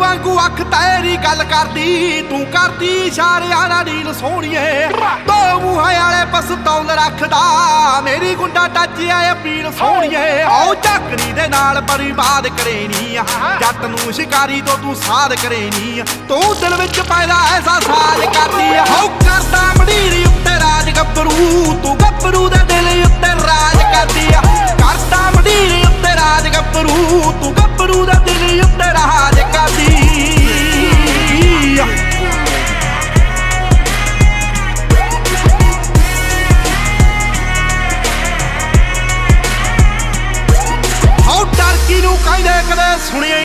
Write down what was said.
वांगू अख तेरी गल करदी तू करदी इशारियां नाल नील सोहणीए दो मूहां वाले पिस्तौल रखदा मेरी गुंडा टच आए अपील सोहणीए आओ झकरी दे नाल बर्बाद करेनी जट नूं शिकारी तो तू साध करेनी तू दिल विच पैदा ऐसा साज करदी हो करदा मंडीरी उत्ते राज गब्बरू तू गब्बरू दे दिल उत्ते राज करदी करदा मंडीरी उत्ते राज गब्बरू तू गब्बरू दे दिल उत्ते राज करदी हो टर्की नूं कहंदे कदे सुणिया